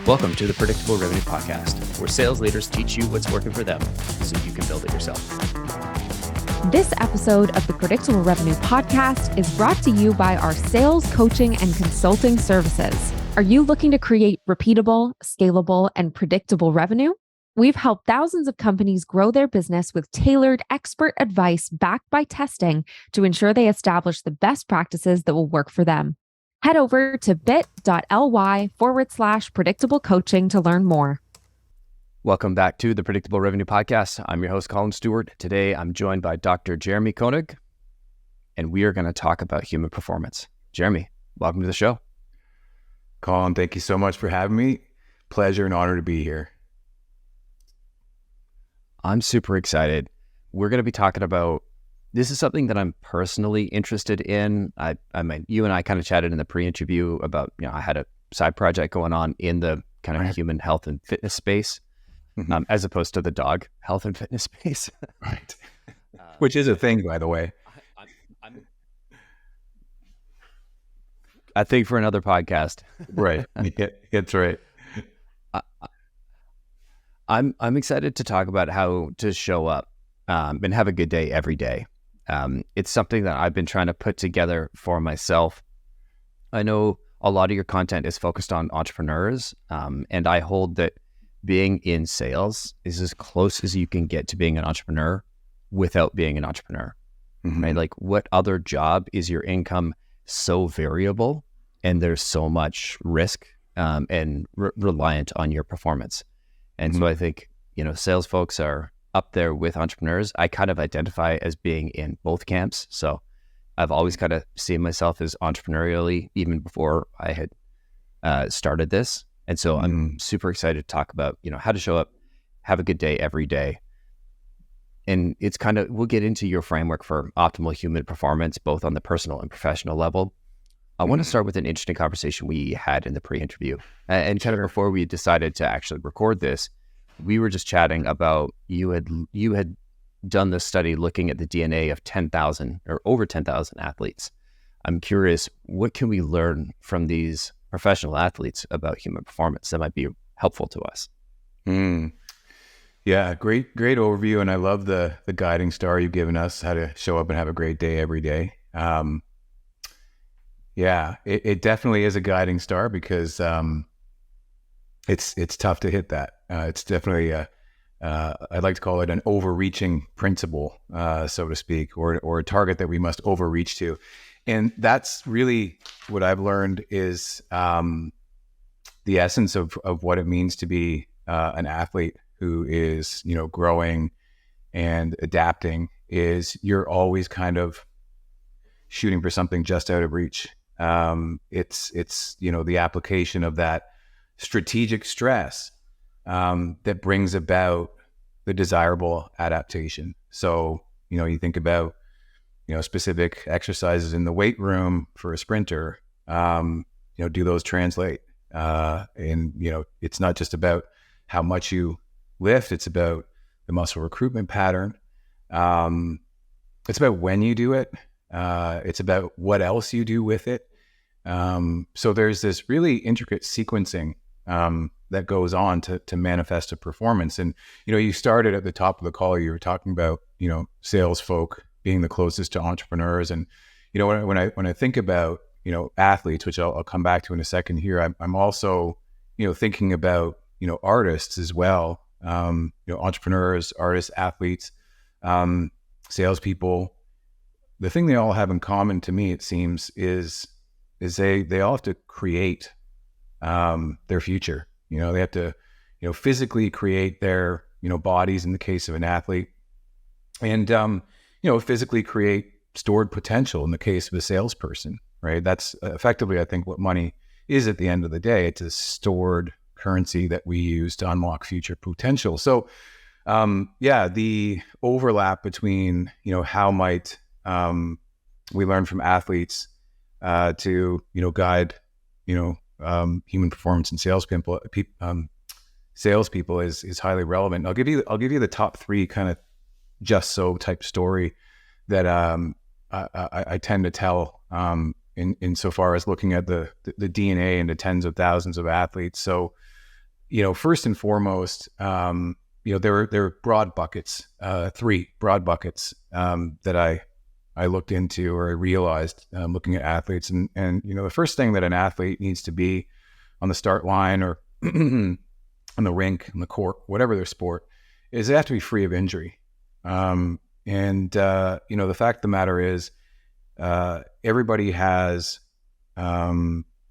Welcome to the Predictable Revenue Podcast, where sales leaders teach you what's working for them so you can build it yourself. This episode of the Predictable Revenue Podcast is brought to you by our sales coaching and consulting services. Are you looking to create repeatable, scalable, and predictable revenue? We've helped thousands of companies grow their business with tailored expert advice backed by testing to ensure they establish the best practices that will work for them. Head over to bit.ly/predictable coaching to learn more. Welcome back to the Predictable Revenue Podcast. I'm your host, Collin Stewart. Today, I'm joined by Dr. Jeremy Koenig, and we are going to talk about human performance. Jeremy, welcome to the show. Collin, thank you so much for having me. Pleasure and honor to be here. I'm super excited. We're going to be talking about, this is something that I'm personally interested in. I mean, you and I kind of chatted in the pre-interview about, I had a side project going on in the kind of human health and fitness space, as opposed to the dog health and fitness space. Right. Which is a thing, by the way. I think for another podcast. Right. It's right. I'm excited to talk about how to show up and have a good day every day. It's something that I've been trying to put together for myself. I know a lot of your content is focused on entrepreneurs, and I hold that being in sales is as close as you can get to being an entrepreneur without being an entrepreneur, right? Like, what other job is your income so variable and there's so much risk and reliant on your performance? And so I think, sales folks are up there with entrepreneurs. I kind of identify as being in both camps. So I've always kind of seen myself as entrepreneurially even before I had started this. And so I'm super excited to talk about, how to show up, have a good day every day. And it's kind of, we'll get into your framework for optimal human performance, both on the personal and professional level. I want to start with an interesting conversation we had in the pre-interview. And kind of before we decided to actually record this, we were just chatting about you had done this study looking at the DNA of 10,000 or over 10,000 athletes. I'm curious, what can we learn from these professional athletes about human performance that might be helpful to us? Yeah, great overview. And I love the guiding star you've given us, how to show up and have a great day every day. Yeah, it definitely is a guiding star because it's tough to hit that. It's definitely I'd like to call it an overreaching principle, so to speak, or a target that we must overreach to. And that's really what I've learned is the essence of what it means to be an athlete who is, growing and adapting, is you're always kind of shooting for something just out of reach. It's the application of that strategic stress that brings about the desirable adaptation. So, you think about, specific exercises in the weight room for a sprinter, do those translate? And, it's not just about how much you lift, it's about the muscle recruitment pattern. It's about when you do it. It's about what else you do with it. So there's this really intricate sequencing that goes on to manifest a performance. And, you started at the top of the call, you were talking about, sales folk being the closest to entrepreneurs. And, when I think about, athletes, which I'll come back to in a second here, I'm also, thinking about, artists as well, entrepreneurs, artists, athletes, salespeople. The thing they all have in common to me, it seems, is they all have to create their future. They have to, physically create their, bodies in the case of an athlete, and, physically create stored potential in the case of a salesperson, right? That's effectively, I think, what money is at the end of the day. It's a stored currency that we use to unlock future potential. So, the overlap between, how might we learn from athletes to, guide, human performance and salespeople is highly relevant. I'll give you the top three kind of just so type story that I tend to tell in so far as looking at the DNA and the tens of thousands of athletes. So first and foremost, there are broad buckets, 3 broad buckets that I looked into, or I realized looking at athletes. And the first thing that an athlete needs to be on the start line or on the rink, on the court, whatever their sport, is they have to be free of injury. The fact of the matter is, everybody has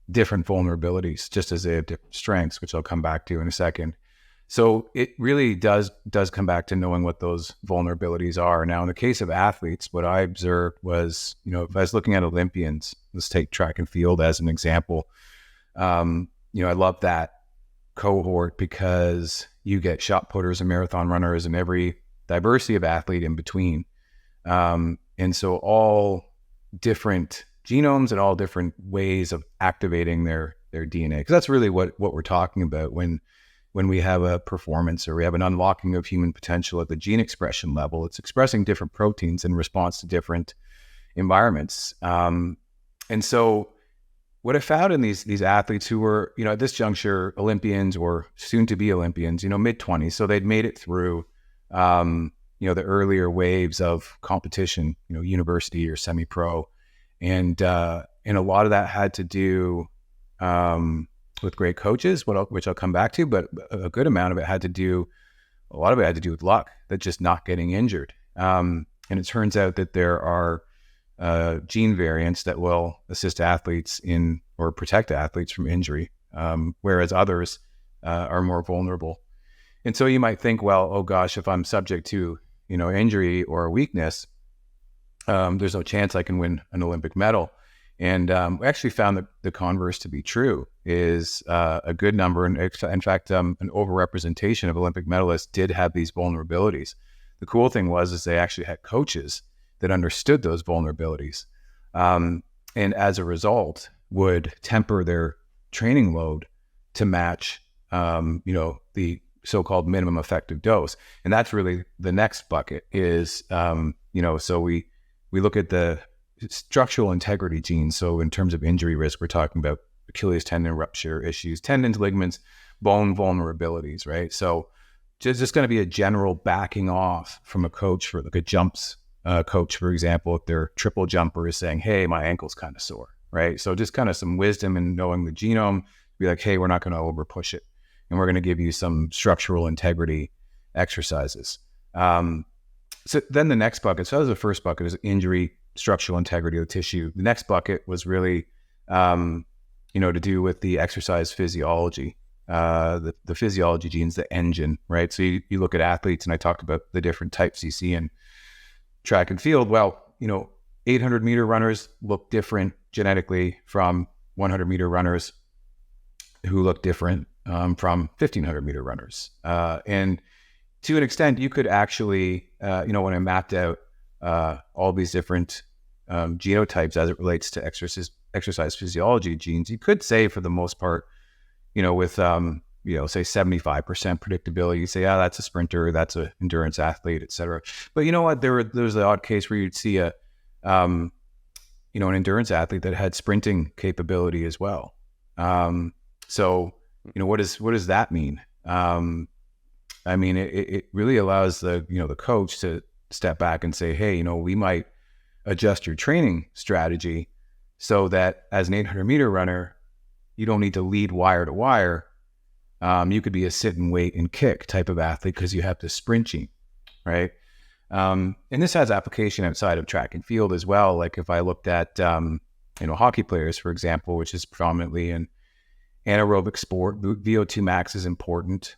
different vulnerabilities, just as they have different strengths, which I'll come back to in a second. So it really does come back to knowing what those vulnerabilities are. Now, in the case of athletes, what I observed was, if I was looking at Olympians, let's take track and field as an example. I love that cohort because you get shot putters and marathon runners and every diversity of athlete in between. And so all different genomes and all different ways of activating their DNA. Because that's really what we're talking about when we have a performance or we have an unlocking of human potential at the gene expression level. It's expressing different proteins in response to different environments. And so what I found in these athletes who were, at this juncture, Olympians or soon to be Olympians, mid-20s, so they'd made it through, the earlier waves of competition, university or semi-pro. And a lot of that had to do with great coaches, which I'll come back to, but a good amount of it had to do with luck, that just not getting injured. And it turns out that there are gene variants that will assist athletes or protect athletes from injury, whereas others are more vulnerable. And so you might think, well, oh gosh, if I'm subject to injury or weakness, there's no chance I can win an Olympic medal. And we actually found that the converse to be true, is a good number. And in fact, an overrepresentation of Olympic medalists did have these vulnerabilities. The cool thing is they actually had coaches that understood those vulnerabilities. And as a result, would temper their training load to match, the so-called minimum effective dose. And that's really the next bucket is, so we look at the structural integrity genes. So in terms of injury risk, we're talking about Achilles tendon rupture issues, tendons, ligaments, bone vulnerabilities, right? So just going to be a general backing off from a coach for like a jumps coach, for example, if their triple jumper is saying, hey, my ankle's kind of sore, right? So just kind of some wisdom in knowing the genome, be like, hey, we're not going to over push it. And we're going to give you some structural integrity exercises. So then the next bucket, so that was the first bucket, is injury, structural integrity of the tissue. The next bucket was really, to do with the exercise physiology, the physiology genes, the engine, right? So you look at athletes, and I talked about the different types you see in track and field. Well, 800 meter runners look different genetically from 100 meter runners who look different from 1500 meter runners. And to an extent, you could actually, when I mapped out all these different genotypes as it relates to exercise physiology genes, you could say for the most part, with, say 75% predictability, you say, that's a sprinter, that's an endurance athlete, et cetera. But you know what, there's the odd case where you'd see an endurance athlete that had sprinting capability as well. So, what does that mean? It really allows the coach to step back and say, hey, we might adjust your training strategy so that as an 800 meter runner, you don't need to lead wire to wire. You could be a sit and wait and kick type of athlete because you have the sprint gene, right? And this has application outside of track and field as well. Like if I looked at, hockey players, for example, which is predominantly an anaerobic sport, VO2 max is important.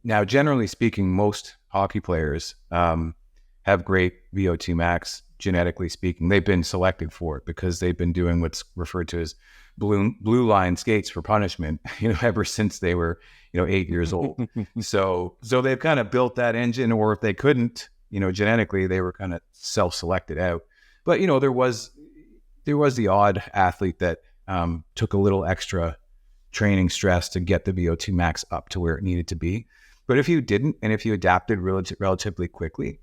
Now, generally speaking, most hockey players have great VO2 max, genetically speaking. They've been selected for it because they've been doing what's referred to as blue line skates for punishment, ever since they were, 8 years old. So they've kind of built that engine, or if they couldn't, genetically, they were kind of self-selected out. But, there was the odd athlete that took a little extra training stress to get the VO2 max up to where it needed to be. But if you didn't, and if you adapted relatively quickly,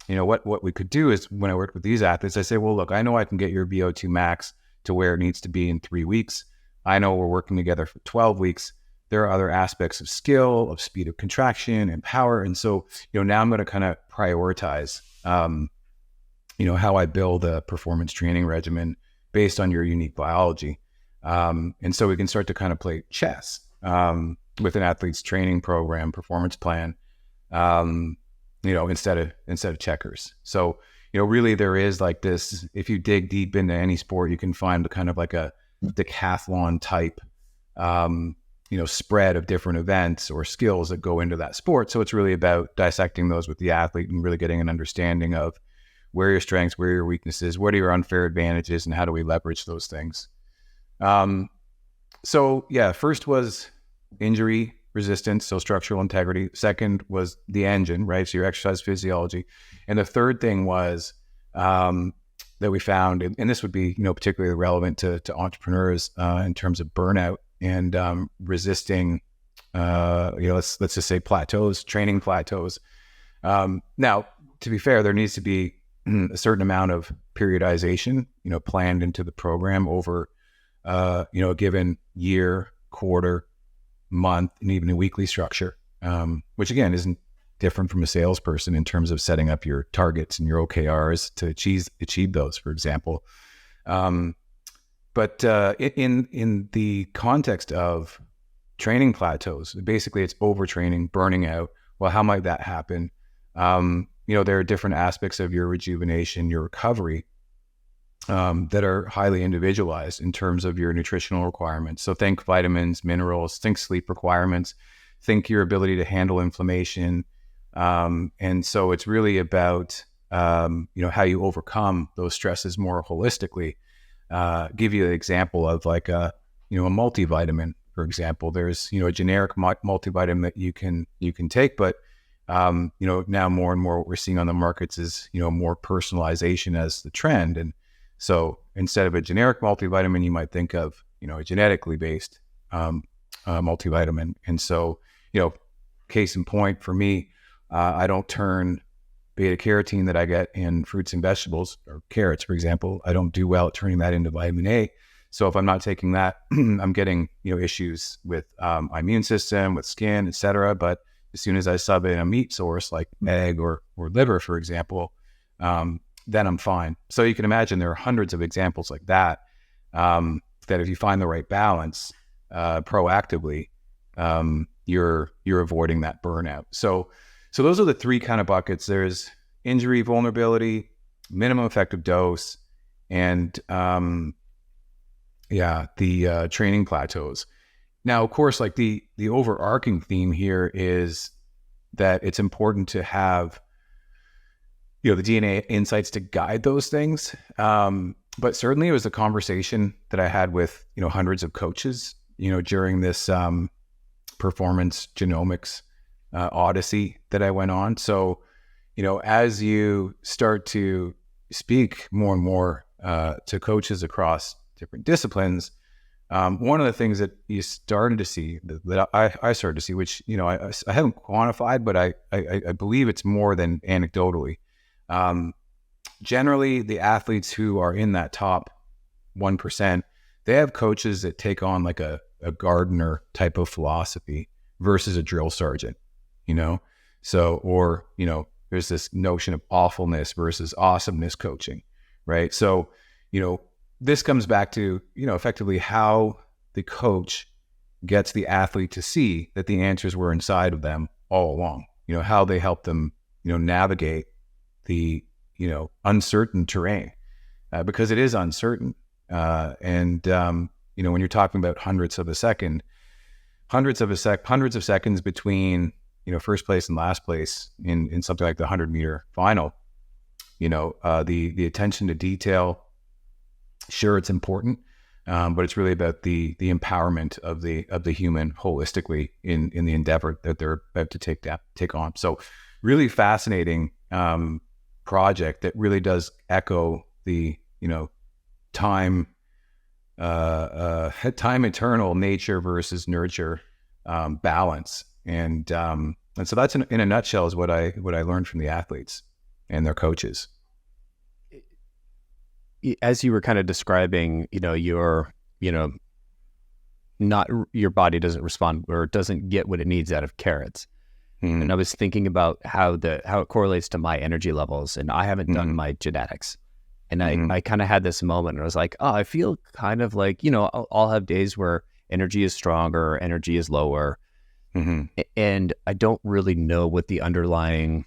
what we could do is, when I work with these athletes, I say, well, look, I know I can get your VO2 max to where it needs to be in 3 weeks. I know we're working together for 12 weeks. there are other aspects of skill, of speed of contraction and power. And so, now I'm going to kind of prioritize, how I build a performance training regimen based on your unique biology. And so we can start to kind of play chess with an athlete's training program, performance plan, instead of checkers. So, really there is like this, if you dig deep into any sport, you can find kind of like a decathlon type, spread of different events or skills that go into that sport. So it's really about dissecting those with the athlete and really getting an understanding of where are your strengths, where are your weaknesses, what are your unfair advantages, and how do we leverage those things. First was injury resistance, so structural integrity. Second was the engine, right? So your exercise physiology. And the third thing was that we found, and this would be, particularly relevant to entrepreneurs in terms of burnout and resisting, let's just say plateaus, training plateaus. Now, to be fair, there needs to be a certain amount of periodization, planned into the program over, a given year, quarter, month, and even a weekly structure, which again isn't different from a salesperson in terms of setting up your targets and your OKRs to achieve those, for example. But in the context of training plateaus, basically it's overtraining, burning out. Well, how might that happen? There are different aspects of your rejuvenation, your recovery, that are highly individualized in terms of your nutritional requirements. So think vitamins, minerals, think sleep requirements, think your ability to handle inflammation. And so it's really about, how you overcome those stresses more holistically. Give you an example of like a multivitamin, for example. There's, a generic multivitamin that you can take, but now more and more what we're seeing on the markets is, more personalization as the trend. And so instead of a generic multivitamin, you might think of, a genetically based multivitamin. And so, case in point for me, I don't turn beta carotene that I get in fruits and vegetables or carrots, for example. I don't do well at turning that into vitamin A. So if I'm not taking that, I'm getting, issues with my immune system, with skin, et cetera. But as soon as I sub in a meat source like egg or liver, for example, then I'm fine. So you can imagine there are hundreds of examples like that, that if you find the right balance proactively, you're avoiding that burnout. So those are the three kind of buckets. There's injury vulnerability, minimum effective dose, and the training plateaus. Now, of course, like the overarching theme here is that it's important to have the DNA insights to guide those things. But certainly it was a conversation that I had with, hundreds of coaches, during this performance genomics odyssey that I went on. So, as you start to speak more and more to coaches across different disciplines, one of the things that you started to see, that I started to see, which, I haven't quantified, but I believe it's more than anecdotally. Generally, the athletes who are in that top 1%, they have coaches that take on like a gardener type of philosophy versus a drill sergeant, So, or, there's this notion of awfulness versus awesomeness coaching, right? So, this comes back to, effectively how the coach gets the athlete to see that the answers were inside of them all along, how they help them, navigate the, uncertain terrain, because it is uncertain. When you're talking about hundreds of seconds between, first place and last place in something like the 100-meter final, the attention to detail, sure, it's important, but it's really about the empowerment of the human holistically in the endeavor that they're about to take on. So really fascinating project that really does echo the time eternal nature versus nurture balance, and so that's in a nutshell is what I learned from the athletes and their coaches. As you were kind of describing, your your body doesn't respond or doesn't get what it needs out of carrots. And I was thinking about how it correlates to my energy levels, and I haven't done my genetics. And I kind of had this moment, and I was like, oh, I feel kind of like, I'll have days where energy is stronger, energy is lower. And I don't really know what the underlying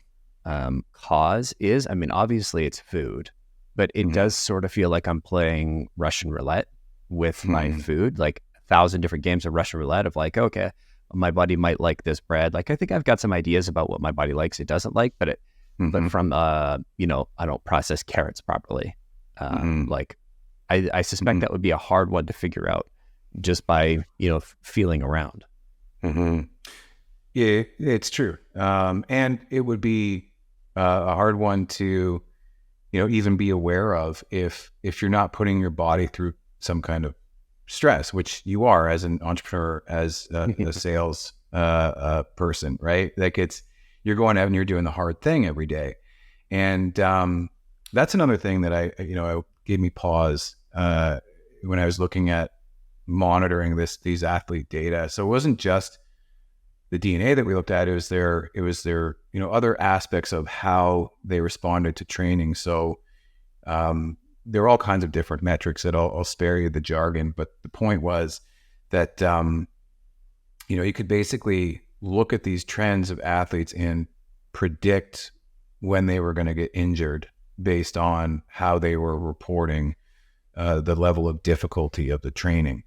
cause is. I mean, obviously it's food, but it does sort of feel like I'm playing Russian roulette with my food, like 1,000 different games of Russian roulette of like, okay, my body might like this bread. Like, I think I've got some ideas about what my body likes, it doesn't like, but from, I don't process carrots properly. Like I suspect that would be a hard one to figure out just by, feeling around. Yeah, it's true. And it would be a hard one to, even be aware of if you're not putting your body through some kind of stress, which you are as an entrepreneur, as a sales person, right? Like you're going out and you're doing the hard thing every day. And that's another thing that I gave me pause when I was looking at monitoring these athlete data. So it wasn't just the DNA that we looked at, it was their other aspects of how they responded to training. So there are all kinds of different metrics that I'll spare you the jargon, but the point was that, you could basically look at these trends of athletes and predict when they were going to get injured based on how they were reporting the level of difficulty of the training.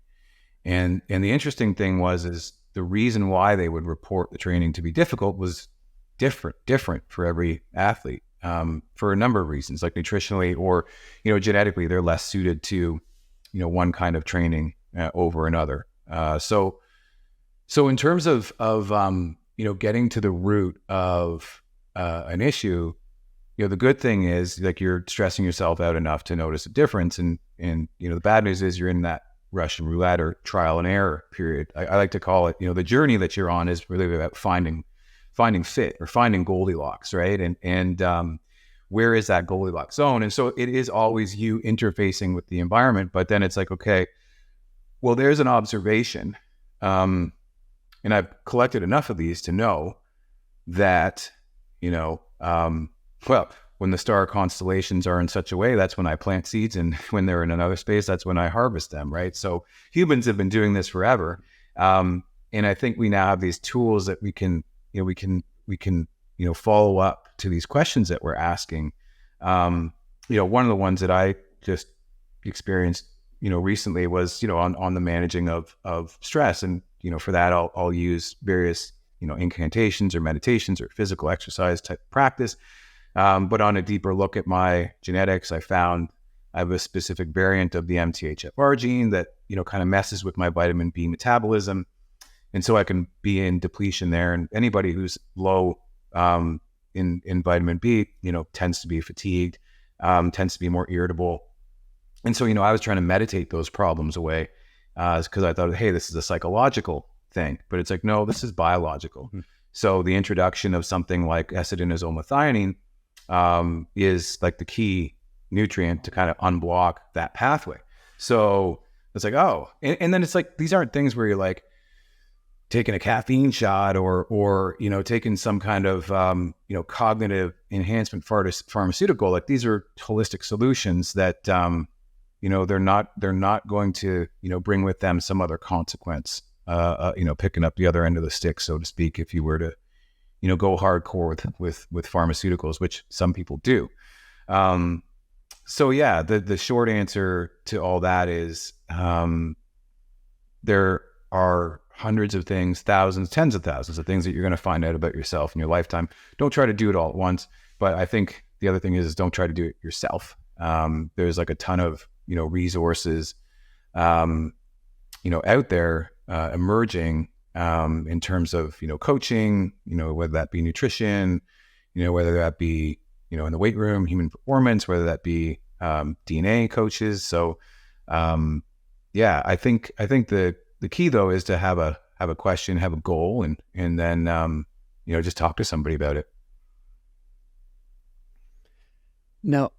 And the interesting thing is the reason why they would report the training to be difficult was different for every athlete. For a number of reasons, like nutritionally or, genetically, they're less suited to, one kind of training over another. So in terms of getting to the root of an issue, the good thing is like you're stressing yourself out enough to notice a difference. And the bad news is you're in that Russian roulette or trial and error period. I like to call it, the journey that you're on is really about finding fit or finding Goldilocks, right? And where is that Goldilocks zone? And so it is always you interfacing with the environment, but then it's like, okay, well, there's an observation. And I've collected enough of these to know that, when the star constellations are in such a way, that's when I plant seeds. And when they're in another space, that's when I harvest them, right? So humans have been doing this forever. And I think we now have these tools that we can follow up to these questions that we're asking. One of the ones that I just experienced, recently was, on the managing of stress. And, for that, I'll use various, incantations or meditations or physical exercise type practice. But on a deeper look at my genetics, I found I have a specific variant of the MTHFR gene that, kind of messes with my vitamin B metabolism. And so I can be in depletion there. And anybody who's low in vitamin B, tends to be fatigued, tends to be more irritable. And so, I was trying to meditate those problems away because I thought, hey, this is a psychological thing. But it's like, no, this is biological. So the introduction of something like acetylcholine is like the key nutrient to kind of unblock that pathway. So it's like, oh, and then it's like, these aren't things where you're like taking a caffeine shot or taking some kind of, cognitive enhancement pharmaceutical. Like these are holistic solutions that, they're not going to, bring with them some other consequence, picking up the other end of the stick, so to speak, if you were to, go hardcore with pharmaceuticals, which some people do. So yeah, the short answer to all that is there are hundreds of things, thousands, tens of thousands of things that you're going to find out about yourself in your lifetime. Don't try to do it all at once. But I think the other thing is don't try to do it yourself. There's like a ton of, resources, out there emerging in terms of, coaching, whether that be nutrition, whether that be, in the weight room, human performance, whether that be DNA coaches. So, I think the key though is to have a question, have a goal, and then just talk to somebody about it. Now,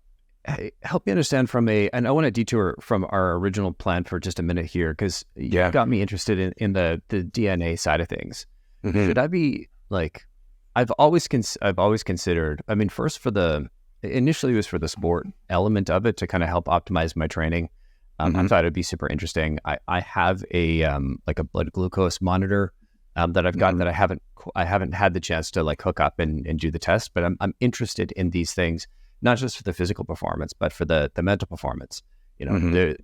help me understand and I want to detour from our original plan for just a minute here, because you got me interested in the DNA side of things. Mm-hmm. Should I be like, I've always considered, I mean, first initially it was for the sport element of it to kind of help optimize my training. I thought it'd be super interesting. I have a like a blood glucose monitor that I've gotten that I haven't had the chance to like hook up and do the test, but I'm interested in these things, not just for the physical performance, but for the mental performance. You know,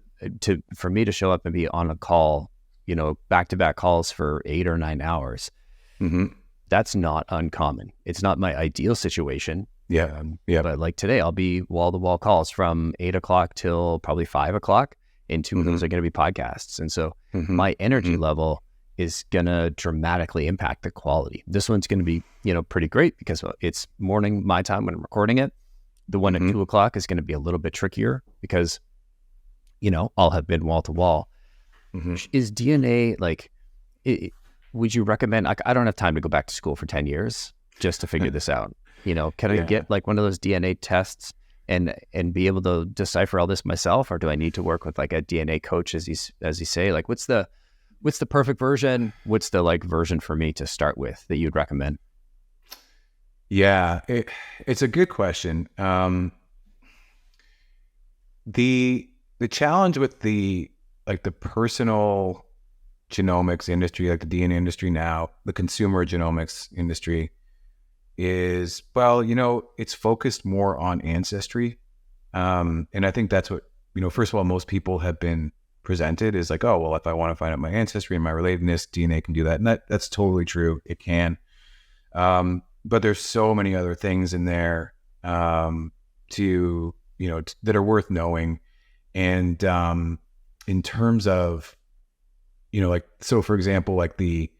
for me to show up and be on a call, you know, back-to-back calls for 8 or 9 hours, that's not uncommon. It's not my ideal situation. But like today, I'll be wall-to-wall calls from 8 o'clock till probably 5 o'clock, and 2 of those are going to be podcasts. And so my energy level is going to dramatically impact the quality. This one's going to be, you know, pretty great because it's morning my time when I'm recording it. The one at 2 o'clock is going to be a little bit trickier because, you know, I'll have been wall to wall. Is DNA like, would you recommend, like, I don't have time to go back to school for 10 years just to figure this out. You know, can I get like one of those DNA tests and be able to decipher all this myself? Or do I need to work with like a DNA coach, as you say? Like, what's the perfect version? What's the like version for me to start with that you'd recommend? Yeah, it's a good question. The challenge with the personal genomics industry, like the DNA industry now, the consumer genomics industry is, well, you know, it's focused more on ancestry. And I think that's what, you know, first of all, most people have been presented is like, oh, well, if I want to find out my ancestry and my relatedness, DNA can do that. And that's totally true. It can. But there's so many other things in there to, you know, that are worth knowing. And in terms of, you know, like, so for example, like the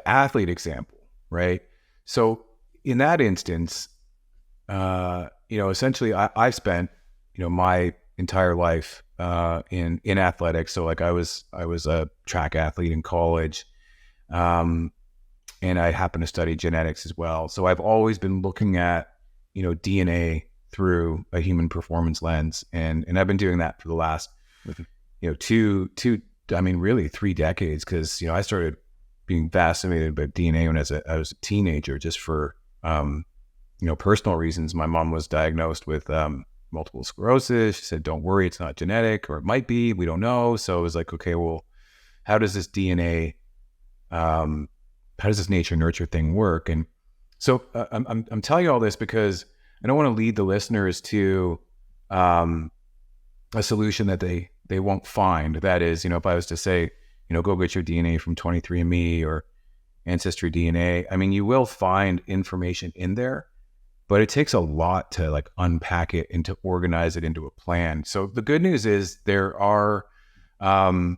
athlete example, right? So in that instance, you know, essentially I spent, you know, my entire life in athletics. So like I was a track athlete in college. And I happen to study genetics as well. So I've always been looking at, you know, DNA through a human performance lens. And I've been doing that for the last, you know, really 3 decades. Cause, you know, I started being fascinated by DNA when I was a teenager, just for, you know, personal reasons. My mom was diagnosed with, multiple sclerosis. She said, don't worry, it's not genetic, or it might be, we don't know. So it was like, okay, well, how does this DNA, how does this nature nurture thing work? And so I'm telling you all this because I don't want to lead the listeners to a solution that they won't find. That is, you know, if I was to say, you know, go get your DNA from 23andMe or Ancestry DNA, I mean, you will find information in there, but it takes a lot to like unpack it and to organize it into a plan. So the good news is there are, you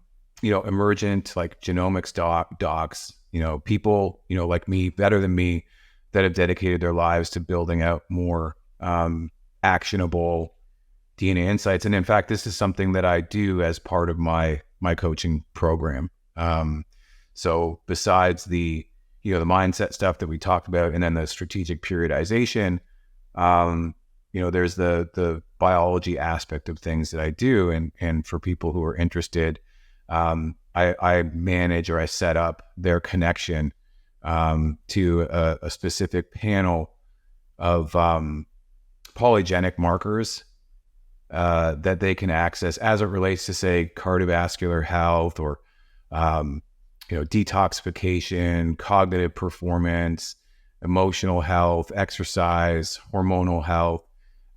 know, emergent like genomics docs, you know, people, you know, like me, better than me, that have dedicated their lives to building out more actionable DNA insights. And in fact, this is something that I do as part of my coaching program. So besides the, you know, the mindset stuff that we talked about, and then the strategic periodization, you know, there's the biology aspect of things that I do. And for people who are interested, I manage, or I set up their connection to a specific panel of polygenic markers that they can access as it relates to, say, cardiovascular health, or you know, detoxification, cognitive performance, emotional health, exercise, hormonal health.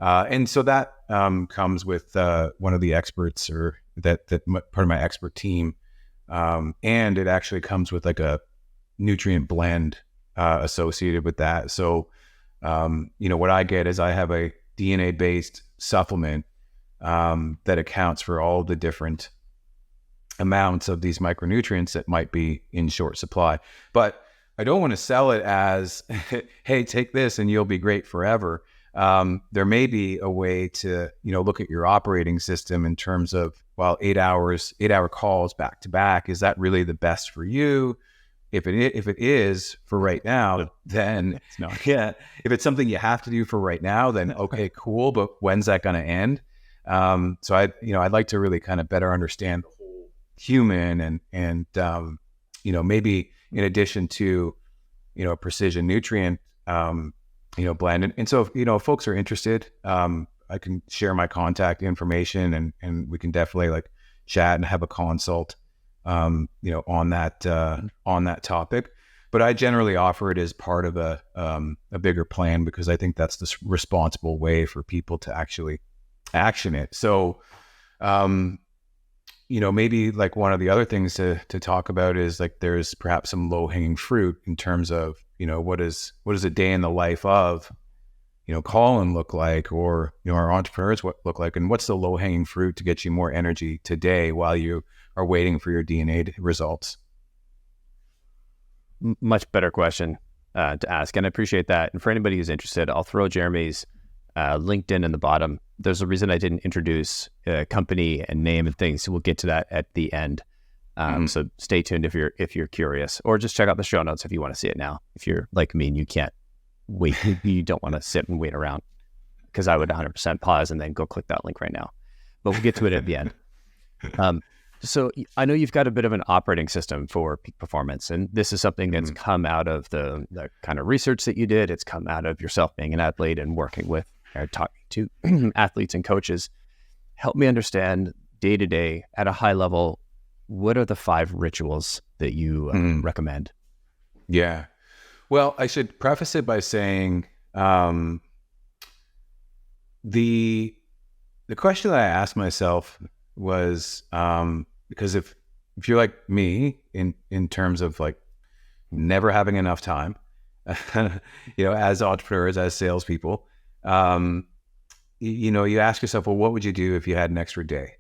And so that comes with one of the experts, or that part of my expert team. And it actually comes with like a nutrient blend associated with that. So, you know, what I get is I have a DNA-based supplement that accounts for all the different amounts of these micronutrients that might be in short supply. But I don't want to sell it as, hey, take this and you'll be great forever. There may be a way to, you know, look at your operating system in terms of, well, 8 hour calls back to back. Is that really the best for you? If it is for right now, then It's not. yeah. If it's something you have to do for right now, then okay, cool. But when's that going to end? So I'd like to really kind of better understand the whole human and maybe in addition to, precision nutrient, blend. And so, if folks are interested, I can share my contact information and we can definitely like chat and have a consult, on that topic. But I generally offer it as part of a bigger plan because I think that's the responsible way for people to actually action it. So, maybe like one of the other things to talk about is like there's perhaps some low hanging fruit in terms of, what is a day in the life of, Collin look like, or, our entrepreneurs look like, and what's the low hanging fruit to get you more energy today while you are waiting for your DNA results? Much better question to ask. And I appreciate that. And for anybody who's interested, I'll throw Jeremy's LinkedIn in the bottom. There's a reason I didn't introduce company and name and things. So we'll get to that at the end. So stay tuned if you're curious, or just check out the show notes if you want to see it now. If you're like me and you can't wait, you don't want to sit and wait around, because I would 100% pause and then go click that link right now. But we'll get to it at the end. So I know you've got a bit of an operating system for peak performance, and this is something that's come out of the kind of research that you did. It's come out of yourself being an athlete and working with or talking to athletes and coaches. Help me understand day to day at a high level, what are the 5 rituals that you recommend? Yeah. Well, I should preface it by saying the question that I asked myself was, because if you're like me in terms of like never having enough time, as entrepreneurs, as salespeople, you ask yourself, well, what would you do if you had an extra day,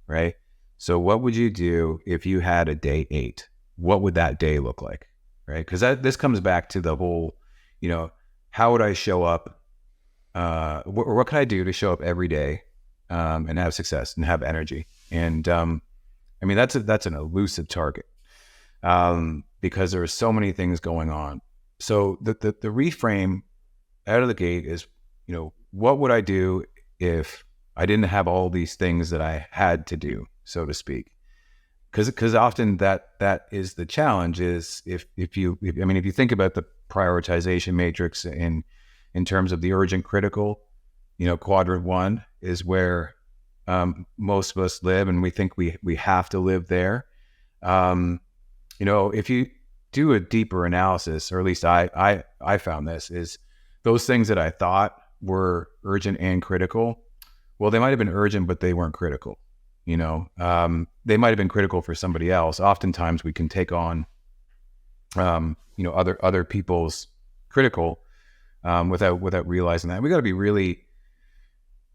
right? So what would you do if you had a day 8? What would that day look like, right? Because this comes back to the whole, how would I show up, or what can I do to show up every day and have success and have energy? And that's an elusive target because there are so many things going on. So the reframe out of the gate is, what would I do if I didn't have all these things that I had to do, so to speak? Because often that is the challenge. Is if you think about the prioritization matrix in terms of the urgent critical, quadrant 1 is where most of us live, and we think we have to live there. If you do a deeper analysis, or at least I found this, is those things that I thought were urgent and critical, well, they might have been urgent, but they weren't critical. They might have been critical for somebody else. Oftentimes we can take on, other people's critical, without realizing that. We got to be really,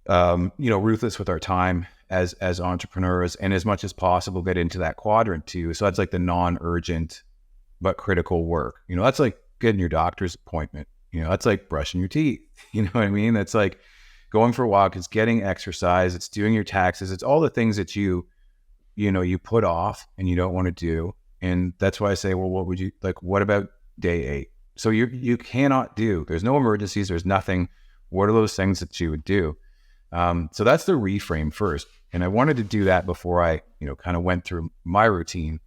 ruthless with our time as entrepreneurs, and as much as possible get into that quadrant 2. So that's like the non-urgent but critical work. That's like getting your doctor's appointment. That's like brushing your teeth. You know what I mean? That's like going for a walk. It's getting exercise. It's doing your taxes. It's all the things that you put off and you don't want to do. And that's why I say, well, what would you like? What about day 8? So you cannot do. There's no emergencies. There's nothing. What are those things that you would do? So that's the reframe first. And I wanted to do that before I, kind of went through my routine,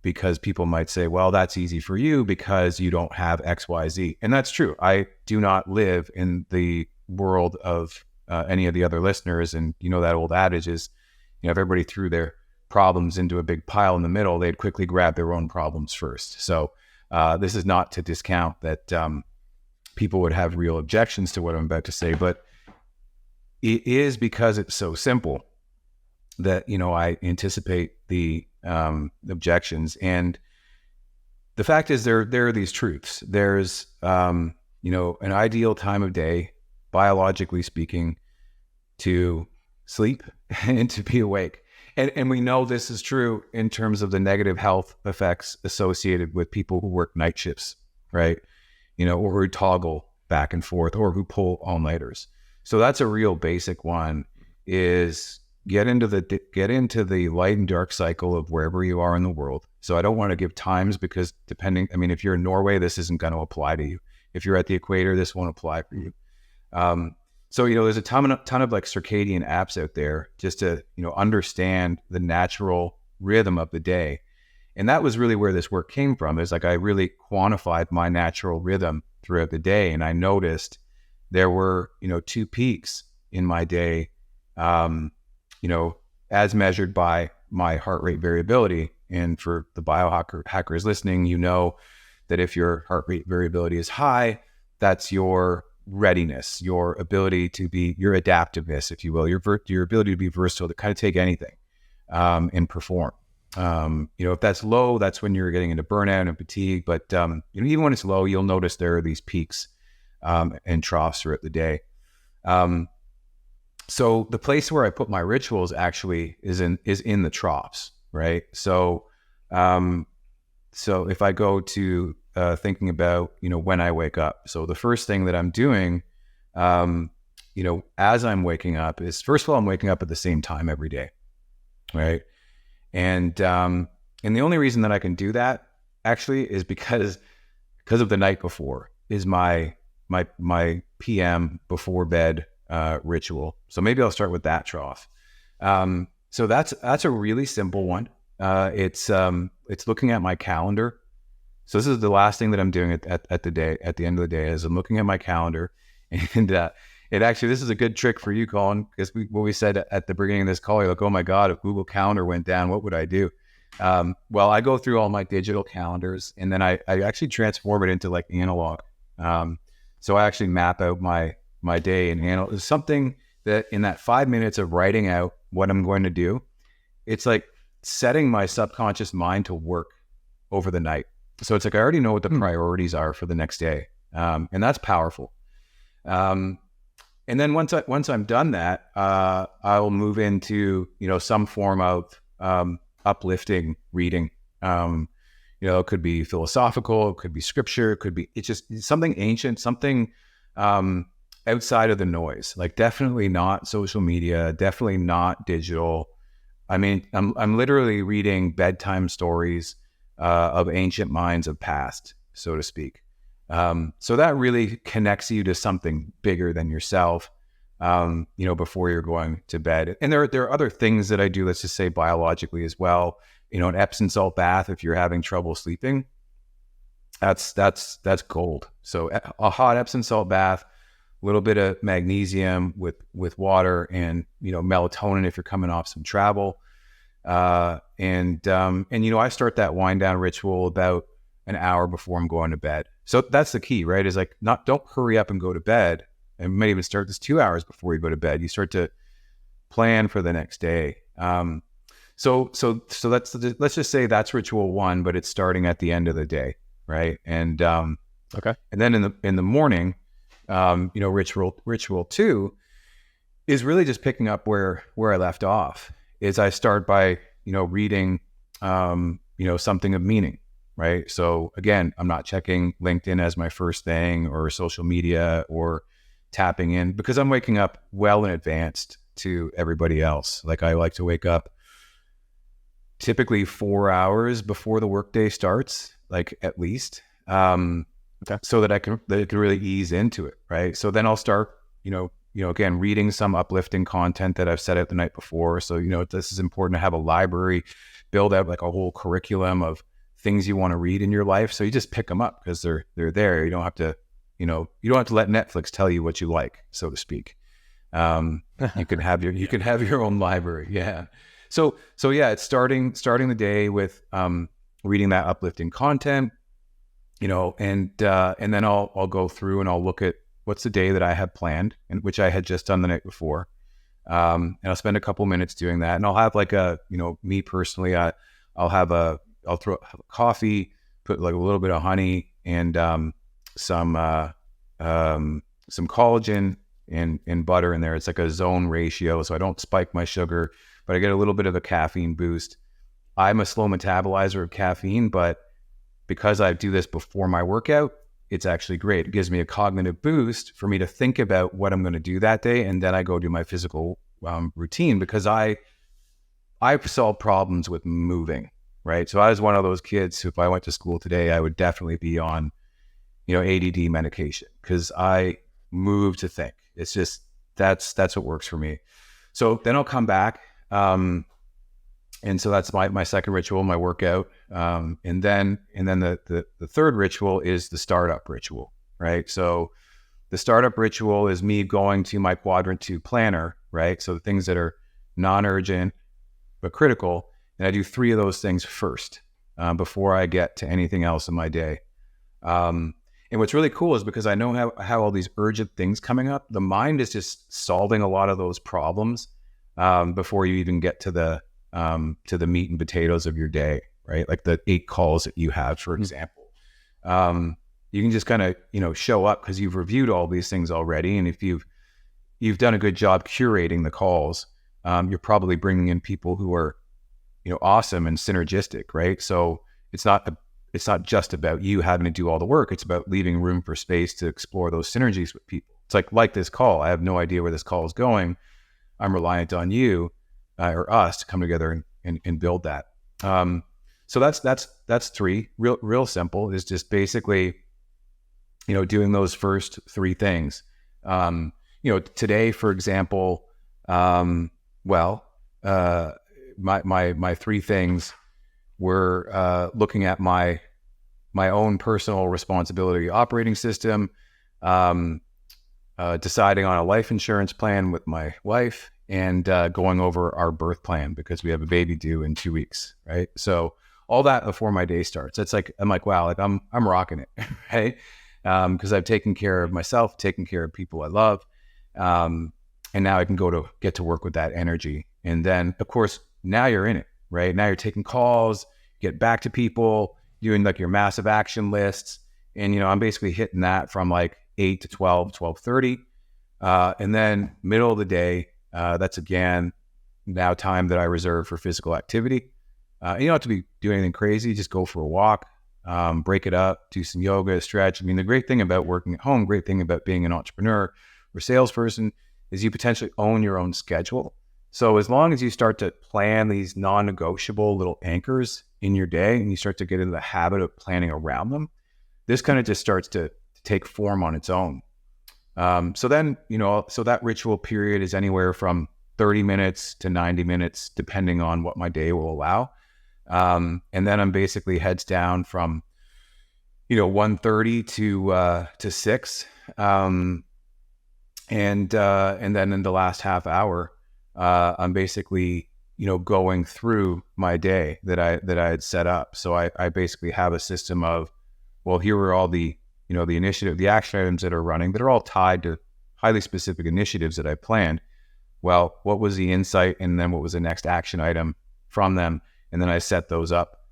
because people might say, well, that's easy for you because you don't have X, Y, Z. And that's true. I do not live in the world of any of the other listeners. And that old adage is, if everybody threw their problems into a big pile in the middle, they'd quickly grab their own problems first. So this is not to discount that people would have real objections to what I'm about to say, but it is because it's so simple that, I anticipate the objections. And the fact is there are these truths. There's, an ideal time of day, biologically speaking, to sleep and to be awake. And we know this is true in terms of the negative health effects associated with people who work night shifts, right? Or who toggle back and forth, or who pull all-nighters. So that's a real basic one, is get into the light and dark cycle of wherever you are in the world. So I don't want to give times because if you're in Norway, this isn't going to apply to you. If you're at the equator, this won't apply for you. So, there's a ton of like circadian apps out there just to, understand the natural rhythm of the day. And that was really where this work came from. Is like I really quantified my natural rhythm throughout the day. And I noticed there were, 2 peaks in my day, as measured by my heart rate variability. And for the biohackers listening, that if your heart rate variability is high, that's your readiness, your ability to be, your adaptiveness, if you will, your ability to be versatile, to kind of take anything and perform. If that's low, that's when you're getting into burnout and fatigue. But even when it's low, you'll notice there are these peaks and troughs throughout the day. So the place where I put my rituals actually is in the troughs, right? So if I go to thinking about, when I wake up. So the first thing that I'm doing, as I'm waking up is, first of all, I'm waking up at the same time every day, right? And the only reason that I can do that actually is because of the night before is my PM before bed ritual. So maybe I'll start with that trough. So that's a really simple one. It's looking at my calendar. So this is the last thing that I'm doing at the end of the day, is I'm looking at my calendar. And this is a good trick for you, Colin, because what we said at the beginning of this call, you're like, oh my God, if Google Calendar went down, what would I do? Well, I go through all my digital calendars, and then I actually transform it into like analog. So I actually map out my day and analyze something that in that 5 minutes of writing out what I'm going to do, it's like setting my subconscious mind to work over the night. So it's like I already know what the priorities are for the next day, and that's powerful. And then once I'm done that, I'll move into some form of uplifting reading. It could be philosophical, it could be scripture, it's just something ancient, something outside of the noise. Like definitely not social media, definitely not digital. I mean, I'm literally reading bedtime stories of ancient minds of past, so to speak. So that really connects you to something bigger than yourself, before you're going to bed. And there are other things that I do, let's just say biologically as well. An Epsom salt bath, if you're having trouble sleeping, that's gold. So a hot Epsom salt bath, a little bit of magnesium with water, and, melatonin if you're coming off some travel. And I start that wind down ritual about an hour before I'm going to bed. So that's the key, right? Is like, don't hurry up and go to bed. And maybe even start this 2 hours before you go to bed. You start to plan for the next day. So let's just say that's ritual 1, but it's starting at the end of the day, right? And okay. And then in the morning, ritual 2 is really just picking up where I left off. Is I start by reading something of meaning, right? So again, I'm not checking LinkedIn as my first thing, or social media, or tapping in, because I'm waking up well in advance to everybody else. Like I like to wake up typically 4 hours before the workday starts, like at least, so that I can really ease into it, right? So then I'll start, again, reading some uplifting content that I've set out the night before. So, this is important to have a library, build out like a whole curriculum of things you want to read in your life. So you just pick them up because they're there. You don't have to, you don't have to let Netflix tell you what you like, so to speak. You can have your own library. Yeah. So yeah, it's starting the day with reading that uplifting content, and then I'll go through and I'll look at what's the day that I have planned, and which I had just done the night before. And I'll spend a couple minutes doing that, and I'll have like me personally, I'll throw coffee, put like a little bit of honey and some collagen and butter in there. It's like a zone ratio, so I don't spike my sugar, but I get a little bit of a caffeine boost. I'm a slow metabolizer of caffeine, but because I do this before my workout, it's actually great. It gives me a cognitive boost for me to think about what I'm going to do that day, and then I go do my physical routine because I solve problems with moving, right? So I was one of those kids who, if I went to school today, I would definitely be on, ADD medication because I move to think. It's just, that's what works for me. So then I'll come back. And so that's my second ritual, my workout. And then the third ritual is the startup ritual, right? So the startup ritual is me going to my quadrant 2 planner, right? So the things that are non-urgent but critical. And I do 3 of those things first before I get to anything else in my day. And what's really cool is because I know how all these urgent things coming up, the mind is just solving a lot of those problems before you even get to the meat and potatoes of your day, right? Like the 8 calls that you have, for example. You can just kind of, show up because you've reviewed all these things already. And if you've done a good job curating the calls, you're probably bringing in people who are, awesome and synergistic, right? So it's not just about you having to do all the work. It's about leaving room for space to explore those synergies with people. It's like this call. I have no idea where this call is going. I'm reliant on you or us to come together and build that. So that's 3. Real simple is just basically, doing those first 3 things. Today, for example, my 3 things were looking at my own personal responsibility operating system, deciding on a life insurance plan with my wife, and going over our birth plan because we have a baby due in 2 weeks, right? So all that before my day starts. It's like I'm like, wow, like I'm rocking it, right? Because I've taken care of myself, taken care of people I love, and now I can get to work with that energy. And then, of course, now you're in it, right? Now you're taking calls, get back to people, doing like your massive action lists, and I'm basically hitting that from like 8 to 12:30, and then middle of the day. That's again now time that I reserve for physical activity. You don't have to be doing anything crazy. Just go for a walk, break it up, do some yoga, stretch. I mean, the great thing about working at home, great thing about being an entrepreneur or salesperson is you potentially own your own schedule. So as long as you start to plan these non-negotiable little anchors in your day and you start to get into the habit of planning around them, this kind of just starts to take form on its own. So then, so that ritual period is anywhere from 30 minutes to 90 minutes, depending on what my day will allow. And then I'm basically heads down from, 1:30 to 6. And then in the last half hour, I'm basically, going through my day that I had set up. So I basically have a system of, well, here are all the initiative, the action items that are running that are all tied to highly specific initiatives that I planned. Well, what was the insight? And then what was the next action item from them? And then I set those up,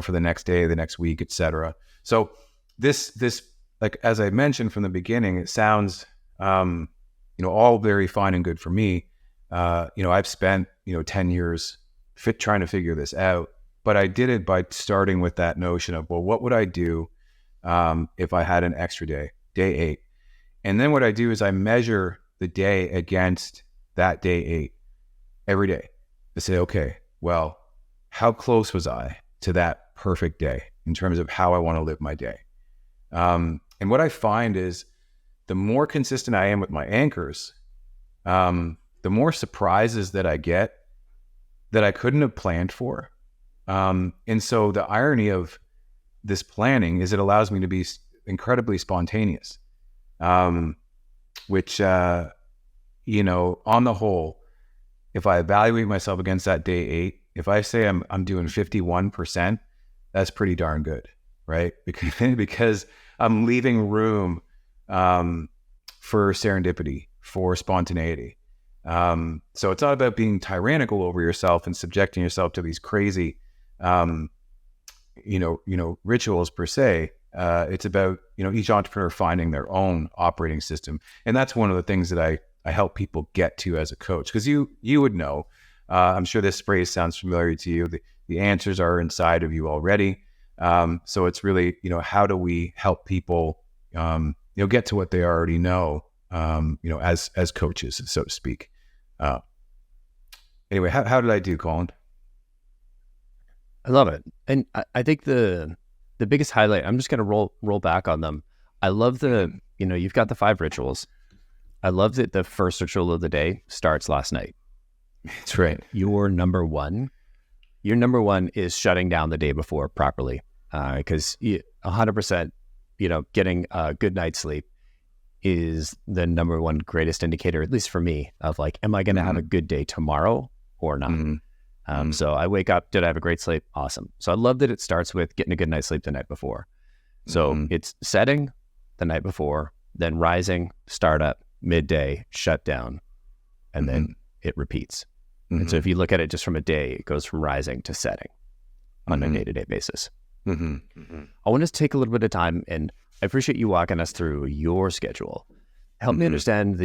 for the next day, the next week, et cetera. So this, like, as I mentioned from the beginning, it sounds, all very fine and good for me. I've spent, 10 years trying to figure this out, but I did it by starting with that notion of, well, what would I do if I had an extra day 8? And then what I do is I measure the day against that day 8 every day to say, okay, well, how close was I to that perfect day in terms of how I want to live my day? And what I find is the more consistent I am with my anchors, the more surprises that I get that I couldn't have planned for. And so the irony of this planning is it allows me to be incredibly spontaneous, which, on the whole, if I evaluate myself against that day 8, if I say I'm doing 51%, that's pretty darn good, right? Because I'm leaving room for serendipity, for spontaneity. So it's not about being tyrannical over yourself and subjecting yourself to these crazy, rituals per se. It's about, each entrepreneur finding their own operating system. And that's one of the things that I help people get to as a coach, because you would know, I'm sure this phrase sounds familiar to you. The answers are inside of you already. So it's really, how do we help people, get to what they already know, as coaches, so to speak. anyway, how did I do, Colin? I love it. And I think the biggest highlight, I'm just going to roll back on them. I love you've got the 5 rituals. I love that the first ritual of the day starts last night. That's right. Your number one is shutting down the day before properly. Because 100%, getting a good night's sleep is the number one greatest indicator, at least for me, of like, am I going to have a good day tomorrow or not? So I wake up, did I have a great sleep? Awesome. So I love that it starts with getting a good night's sleep the night before. So it's setting the night before, then rising, start up, midday, shut down, and then it repeats. And so if you look at it just from a day, it goes from rising to setting on a day-to-day basis. I want us to take a little bit of time, and I appreciate you walking us through your schedule. Help me understand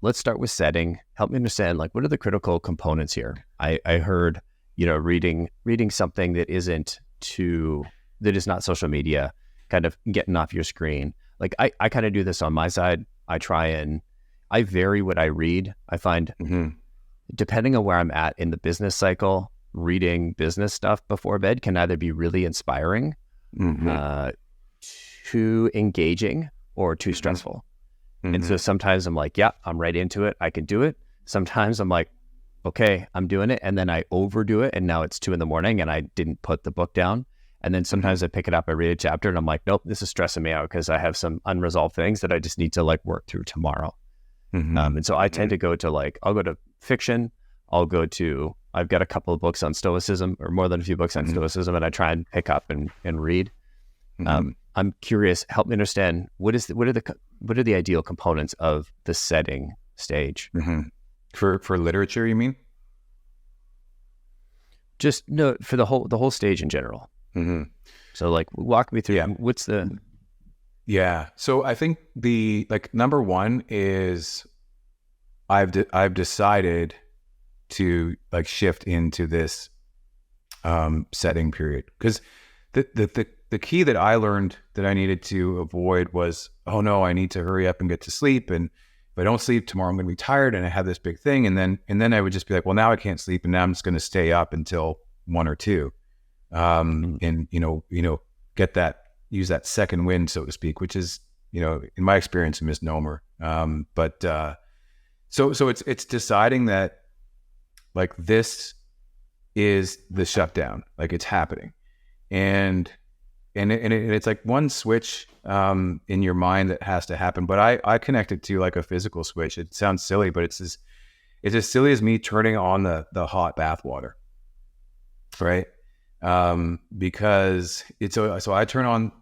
let's start with setting. Help me understand, like, what are the critical components here? I heard, reading something that is not social media, kind of getting off your screen. Like I kind of do this on my side. I vary what I read. I find depending on where I'm at in the business cycle, reading business stuff before bed can either be really inspiring, too engaging, or too stressful. And so sometimes I'm like, yeah, I'm right into it. I can do it. Sometimes I'm like, okay, I'm doing it. And then I overdo it. And now it's 2 a.m. and I didn't put the book down. And then sometimes I pick it up, I read a chapter, and I'm like, nope, this is stressing me out because I have some unresolved things that I just need to like work through tomorrow. And so I tend to go to I'll go to fiction. I've got a couple of books on Stoicism, or more than a few books on Stoicism, and I try and pick up and read. I'm curious, help me understand, what are the ideal components of the setting stage? For literature, you mean? Just no, for the whole stage in general. So like, walk me through what's the... Yeah. So I think the number one is I've decided to shift into this setting period, because the key that I learned that I needed to avoid was, oh no, I need to hurry up and get to sleep, and if I don't sleep tomorrow, I'm going to be tired, and I have this big thing, and then I would just be like, well, now I can't sleep, and now I'm just going to stay up until 1 or 2, and use that second wind, so to speak, which is, in my experience, a misnomer. So it's deciding that this is the shutdown, it's happening, and it's like one switch in your mind that has to happen. But I connect it to a physical switch. It sounds silly, but it's as silly as me turning on the hot bath water, right? Because so I turn on.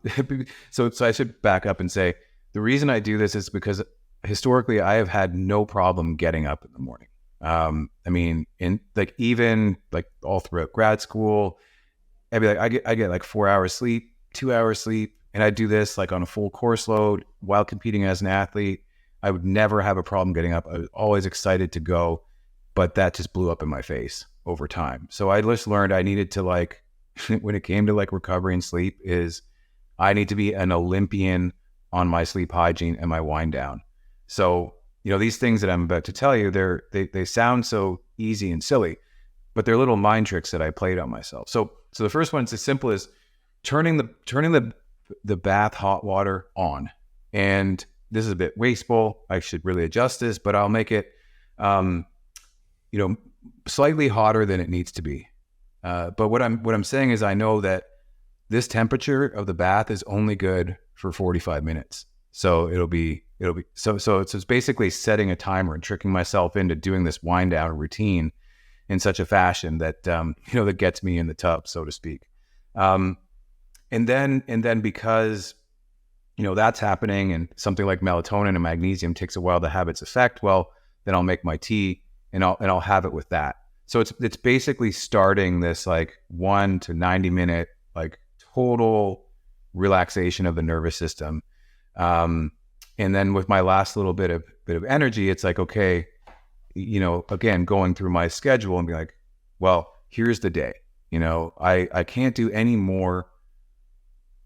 so I should back up and say the reason I do this is because historically I have had no problem getting up in the morning. I mean, even all throughout grad school, I'd be I get 4 hours sleep, 2 hours sleep, and I do this on a full course load while competing as an athlete. I would never have a problem getting up. I was always excited to go, but that just blew up in my face over time. So I just learned I needed to when it came to recovery and sleep, is I need to be an Olympian on my sleep hygiene and my wind down. So, these things that I'm about to tell you, they sound so easy and silly, but they're little mind tricks that I played on myself. So the first one is as simple as turning the bath hot water on. And this is a bit wasteful. I should really adjust this, but I'll make it, slightly hotter than it needs to be. But what I'm saying is, I know that this temperature of the bath is only good for 45 minutes. So so it's basically setting a timer and tricking myself into doing this wind down routine in such a fashion that, that gets me in the tub, so to speak. And then because, that's happening, and something like melatonin and magnesium takes a while to have its effect, well, then I'll make my tea and I'll have it with that. So it's basically starting this 1 to 90 minute total relaxation of the nervous system. And then with my last little bit of energy, it's okay, again, going through my schedule and be well, here's the day. I can't do any more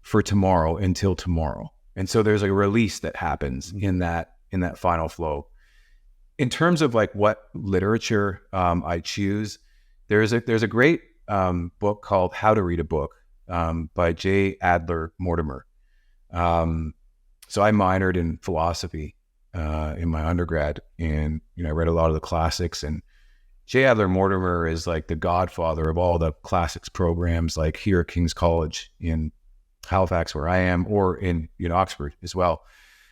for tomorrow until tomorrow. And so there's a release that happens in that final flow. in terms of like what literature I choose, there's a great book called How to Read a Book by J. Adler Mortimer. So I minored in philosophy in my undergrad, and I read a lot of the classics. And J. Adler Mortimer is like the godfather of all the classics programs, like here at King's College in Halifax, where I am, or in Oxford as well.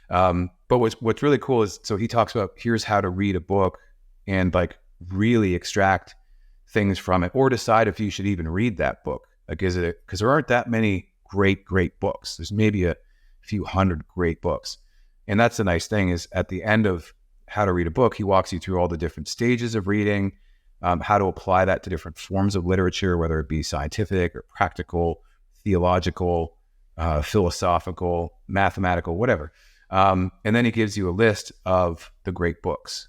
But what's really cool is, so he talks about here's how to read a book and like really extract things from it, or decide if you should even read that book. Like, is it, because there aren't that many great books. There's maybe a few hundred great books. And that's the nice thing, is at the end of How to Read a Book, he walks you through all the different stages of reading, how to apply that to different forms of literature, whether it be scientific or practical, theological, philosophical, mathematical, whatever. And then he gives you a list of the great books,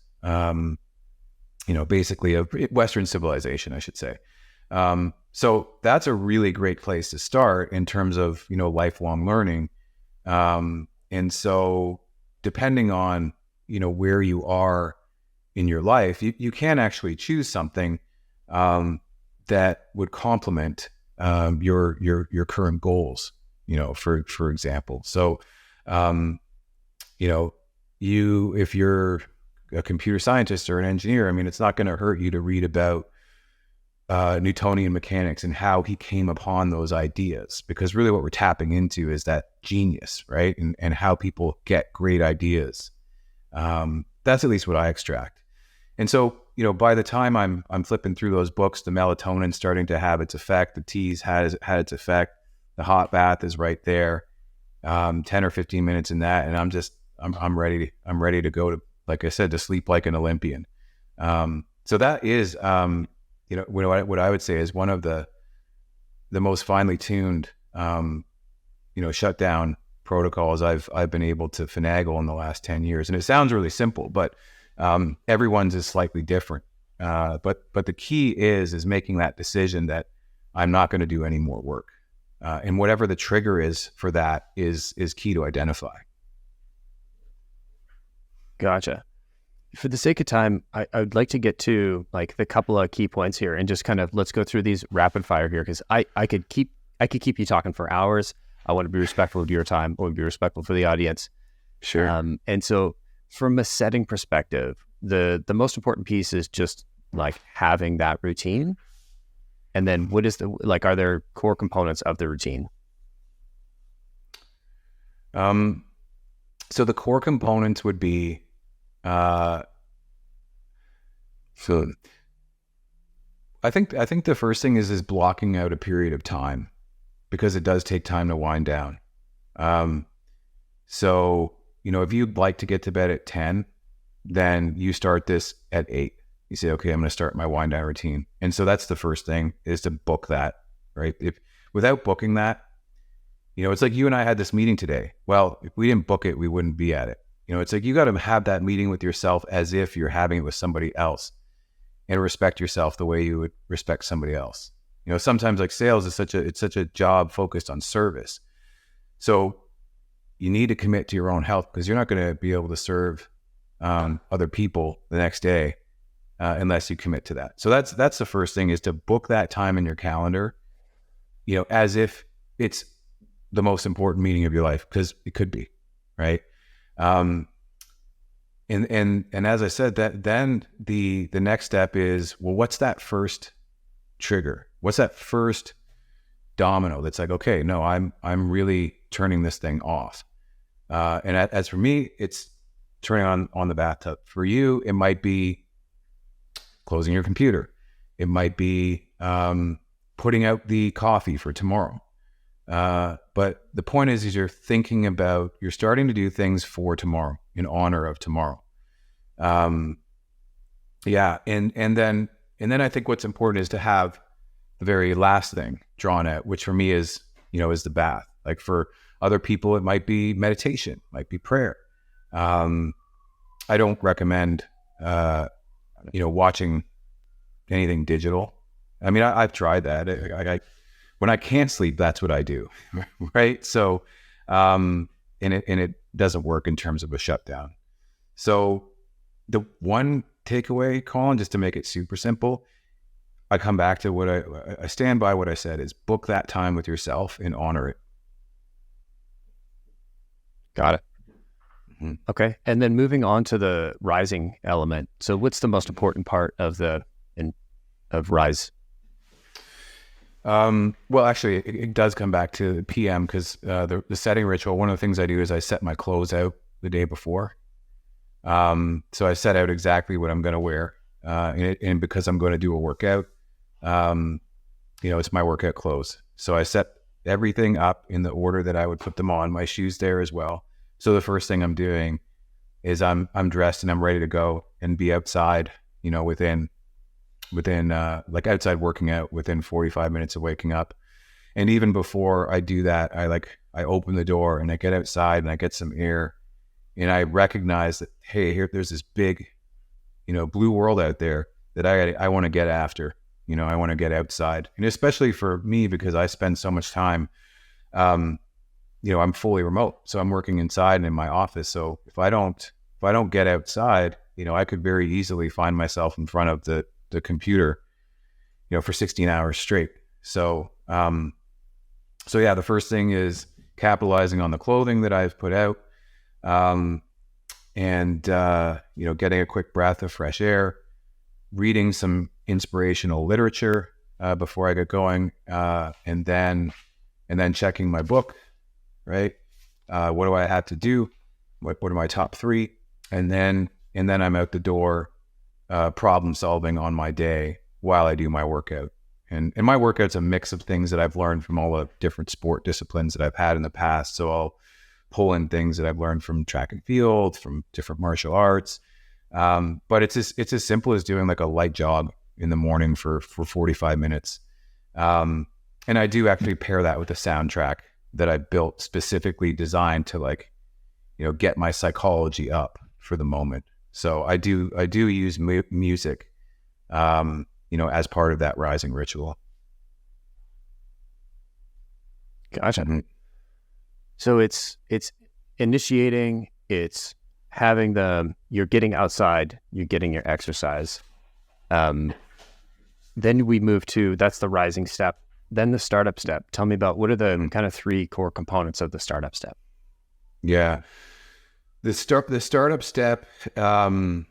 basically of Western civilization, I should say. So that's a really great place to start in terms of, lifelong learning. And so depending on, where you are in your life, you can actually choose something that would complement your current goals, for example. So, if you're a computer scientist or an engineer, I mean, it's not going to hurt you to read about Newtonian mechanics and how he came upon those ideas, because really what we're tapping into is that genius, right? And how people get great ideas. That's at least what I extract. And so, by the time I'm flipping through those books, the melatonin's starting to have its effect, the tea's had its effect, the hot bath is right there, 10 or 15 minutes in that, and I'm ready to go to, like I said, to sleep like an Olympian. So that is, what I would say is one of the most finely tuned, shutdown protocols I've been able to finagle in the last 10 years. And it sounds really simple, but everyone's is slightly different. But the key is making that decision that I'm not going to do any more work. And whatever the trigger is for that is key to identify. Gotcha. For the sake of time, I would like to get to like the couple of key points here, and just kind of let's go through these rapid fire here, because I could keep you talking for hours. I want to be respectful of your time. I want to be respectful for the audience. Sure. And so from a setting perspective, the most important piece is just like having that routine. And then what is are there core components of the routine? So the core components would be, so I think the first thing is blocking out a period of time, because it does take time to wind down. So, if you'd like to get to bed at 10, then you start this at 8. You say, okay, I'm going to start my wind down routine. And so that's the first thing, is to book that, right? If without booking that, it's like you and I had this meeting today. Well, if we didn't book it, we wouldn't be at it. It's like you got to have that meeting with yourself as if you're having it with somebody else, and respect yourself the way you would respect somebody else. Sometimes like sales is such a job focused on service. So you need to commit to your own health, because you're not going to be able to serve other people the next day unless you commit to that. So that's the first thing, is to book that time in your calendar, as if it's the most important meeting of your life, because it could be, right? And as I said, that then the next step is, well, what's that first trigger? What's that first domino that's like, okay, no, I'm really turning this thing off. And as for me, it's turning on the bathtub. For you, it might be closing your computer. It might be putting out the coffee for tomorrow. But the point is you're thinking about, you're starting to do things for tomorrow, in honor of tomorrow. And then I think what's important is to have the very last thing drawn out, which for me is the bath. Like for other people, it might be meditation, might be prayer. I don't recommend, watching anything digital. I mean, I've tried that. When I can't sleep, that's what I do, right? So, and it doesn't work in terms of a shutdown. So, the one takeaway, Colin, just to make it super simple, I come back to what I stand by what I said is book that time with yourself and honor it. Got it. Mm-hmm. Okay. And then moving on to the rising element. So what's the most important part of rise? Well, actually, it does come back to PM because the setting ritual, one of the things I do is I set my clothes out the day before. So I set out exactly what I'm going to wear. And because I'm going to do a workout, it's my workout clothes. So I set everything up in the order that I would put them on, my shoes there as well. So the first thing I'm doing is I'm dressed and I'm ready to go and be outside, within like outside working out within 45 minutes of waking up. And even before I do that, I open the door and I get outside and I get some air and I recognize that, hey, there's this big, blue world out there that I want to get after. I want to get outside, and especially for me, because I spend so much time, I'm fully remote. So I'm working inside and in my office. So if I don't get outside, I could very easily find myself in front of the computer, for 16 hours straight. So yeah, the first thing is capitalizing on the clothing that I've put out, and getting a quick breath of fresh air, reading some inspirational literature before I get going, and then checking my book, right? What do I have to do? What are my top 3? And then I'm out the door, problem solving on my day while I do my workout. And my workout's a mix of things that I've learned from all the different sport disciplines that I've had in the past. So I'll pull in things that I've learned from track and field, from different martial arts. But it's as simple as doing like a light jog in the morning for 45 minutes. And I do actually pair that with a soundtrack that I built specifically designed to get my psychology up for the moment. So I do use music, as part of that rising ritual. Gotcha. So it's initiating, it's having you're getting outside, you're getting your exercise. Then we move to, that's the rising step. Then the startup step. Tell me about what are the kind of 3 core components of the startup step? Yeah. The startup step, oh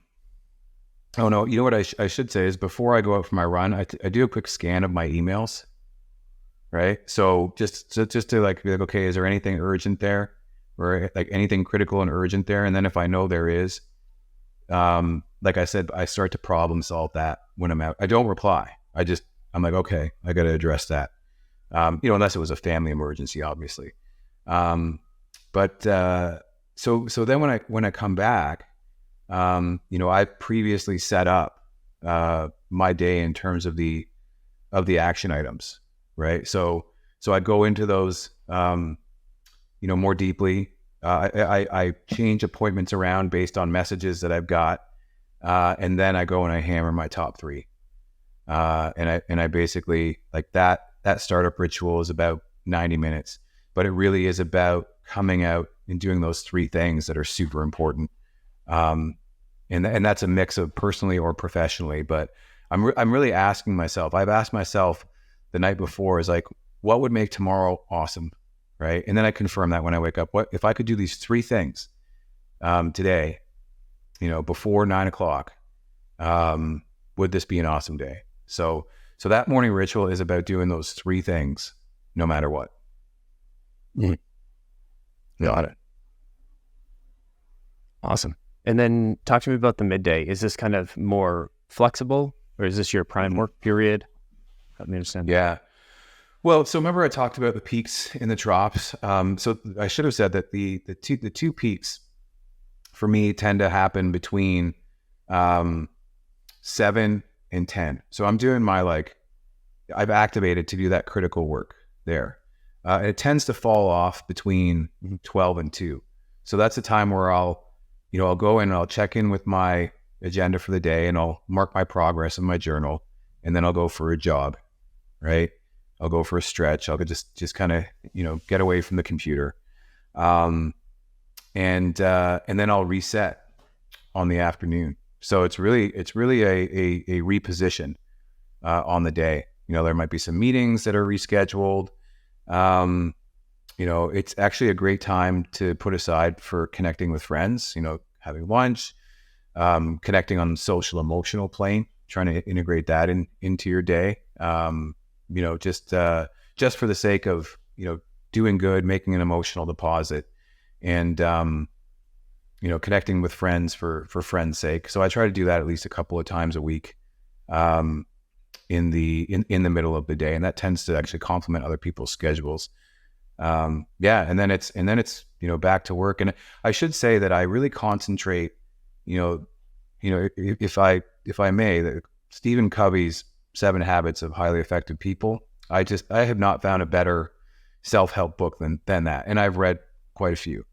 no, what I should say is before I go out for my run, I do a quick scan of my emails, right? So just to be like, okay, is there anything urgent there, or like anything critical and urgent there? And then if I know there is, like I said, I start to problem solve that when I'm out. I don't reply. I'm like, okay, I got to address that. Unless it was a family emergency, obviously. So then when I come back, I previously set up my day in terms of the action items, right? So I go into those, more deeply. I change appointments around based on messages that I've got, and then I go and I hammer my top 3, and I basically like that startup ritual is about 90 minutes, but it really is about coming out and doing those 3 things that are super important. And that's a mix of personally or professionally, but I'm really asking myself, I've asked myself the night before is like, what would make tomorrow awesome? Right. And then I confirm that when I wake up, what if I could do these 3 things, today, before 9 o'clock, would this be an awesome day? So that morning ritual is about doing those 3 things, no matter what. Mm. Got it. Awesome. And then talk to me about the midday. Is this kind of more flexible, or is this your prime work period? Help me understand. Yeah. Well, so remember I talked about the peaks and the drops. So I should have said that the two peaks for me tend to happen between 7 and 10. So I'm doing I've activated to do that critical work there. It tends to fall off between 12 and 2. So that's a time where I'll go in and I'll check in with my agenda for the day and I'll mark my progress in my journal, and then I'll go for a jog, right? I'll go for a stretch. I'll just kind of, get away from the computer. And then I'll reset on the afternoon. So it's really a reposition on the day. There might be some meetings that are rescheduled. It's actually a great time to put aside for connecting with friends, having lunch, connecting on the social emotional plane, trying to integrate that into your day. Just for the sake of, doing good, making an emotional deposit, and, connecting with friends for friends' sake. So I try to do that at least a couple of times a week, in the middle of the day. And that tends to actually complement other people's schedules. And then it's back to work. And I should say that I really concentrate, if I may, that Stephen Covey's 7 Habits of Highly Effective People, I have not found a better self-help book than that. And I've read quite a few.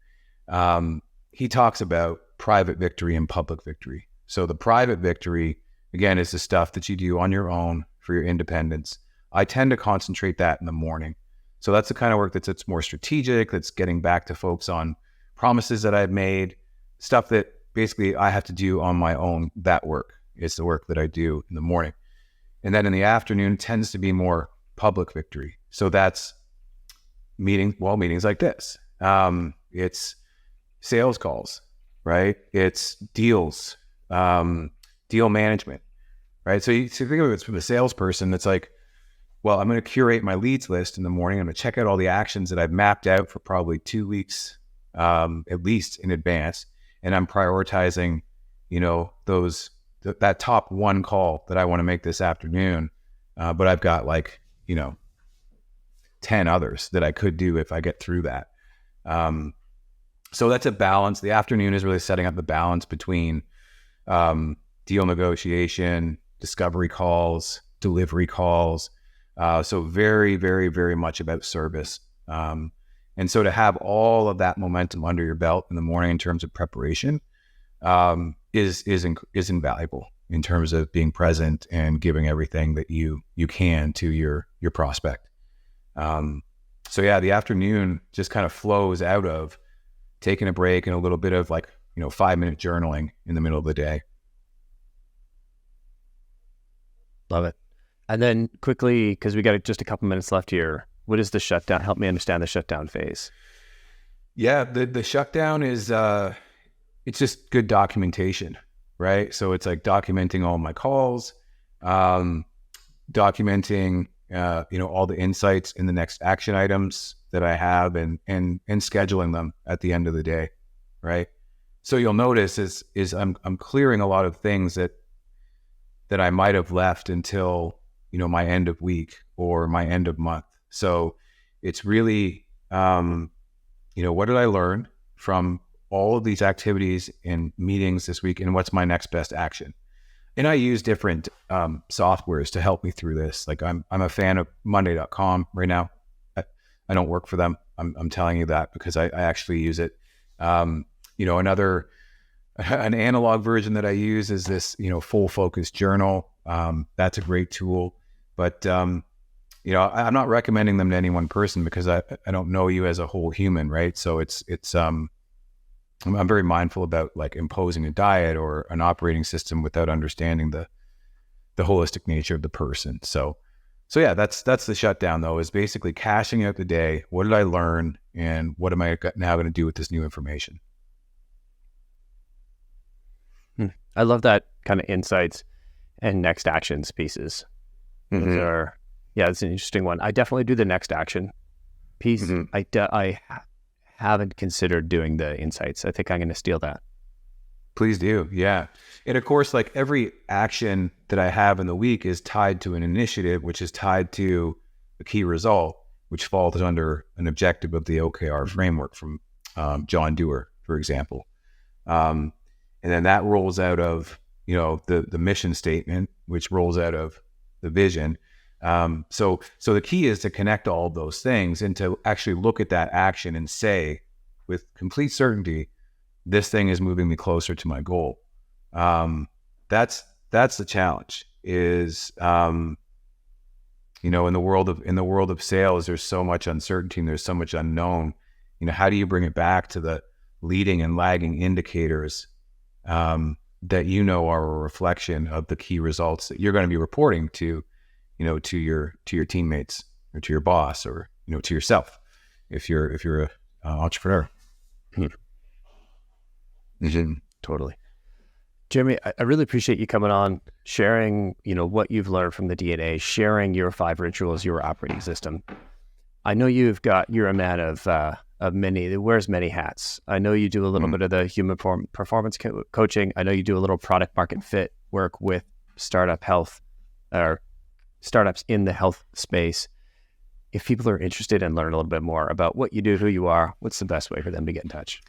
He talks about private victory and public victory. So the private victory, again, is the stuff that you do on your own for your independence. I tend to concentrate that in the morning. So that's the kind of work that's more strategic, that's getting back to folks on promises that I've made, stuff that basically I have to do on my own. That work is the work that I do in the morning. And then in the afternoon tends to be more public victory. So that's meetings like this. It's sales calls, right? It's deals, deal management, right? So you think of it from a salesperson, it's like, well, I'm going to curate my leads list in the morning. I'm going to check out all the actions that I've mapped out for probably 2 weeks, at least in advance. And I'm prioritizing, that top one call that I want to make this afternoon. But I've got 10 others that I could do if I get through that. So that's a balance. The afternoon is really setting up the balance between deal negotiation, discovery calls, delivery calls. So very, very, very much about service. And so to have all of that momentum under your belt in the morning in terms of preparation is invaluable in terms of being present and giving everything that you can to your prospect. The afternoon just kind of flows out of taking a break and a little bit of 5-minute journaling in the middle of the day. Love it. And then quickly, because we got just a couple minutes left here, what is the shutdown? Help me understand the shutdown phase. Yeah, the shutdown is, it's just good documentation, right? So it's like documenting all my calls, documenting, all the insights in the next action items that I have and scheduling them at the end of the day, right? So you'll notice is I'm clearing a lot of things that I might have left until, my end of week or my end of month. So it's really, what did I learn from all of these activities and meetings this week, and what's my next best action? And I use different softwares to help me through this. Like I'm a fan of Monday.com right now. I don't work for them. I'm telling you that because I actually use it. An analog version that I use is this, Full Focus Journal. That's a great tool, but I'm not recommending them to any one person because I don't know you as a whole human, right? So I'm very mindful about imposing a diet or an operating system without understanding the holistic nature of the person. So yeah, that's the shutdown though, is basically cashing out the day. What did I learn and what am I now going to do with this new information? I love that kind of insights and next actions pieces. Those it's an interesting one. I definitely do the next action piece. I haven't considered doing the insights. I think I'm going to steal that. Please do. Yeah. And of course, every action that I have in the week is tied to an initiative, which is tied to a key result, which falls under an objective of the OKR framework from John Dewar, for example. And then that rolls out of, the mission statement, which rolls out of the vision. So the key is to connect all of those things and to actually look at that action and say with complete certainty, this thing is moving me closer to my goal. That's the challenge is, in the world of sales, there's so much uncertainty and there's so much unknown. How do you bring it back to the leading and lagging indicators, that you know are a reflection of the key results that you're going to be reporting to, to your teammates or to your boss or, to yourself if you're a entrepreneur. Mm-hmm. Totally. Jeremy, I really appreciate you coming on, sharing, what you've learned from the DNA, sharing your 5 rituals, your operating system. I know you're a man of many, that wears many hats. I know you do a little bit of the human performance coaching. I know you do a little product market fit work with startups in the health space. If people are interested and learn a little bit more about what you do, who you are, what's the best way for them to get in touch?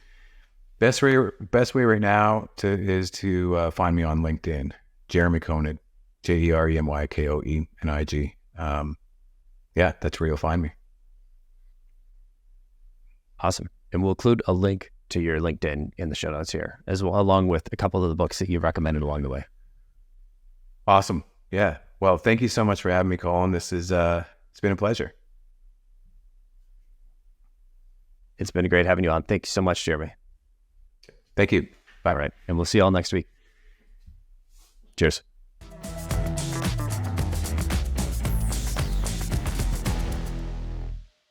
Best way right now is to find me on LinkedIn, Jeremy Koenig, JeremyKoenig. That's where you'll find me. Awesome. And we'll include a link to your LinkedIn in the show notes here, as well, along with a couple of the books that you recommended along the way. Awesome. Yeah. Well, thank you so much for having me, Collin. This is it's been a pleasure. It's been great having you on. Thank you so much, Jeremy. Thank you. All right. And we'll see you all next week. Cheers.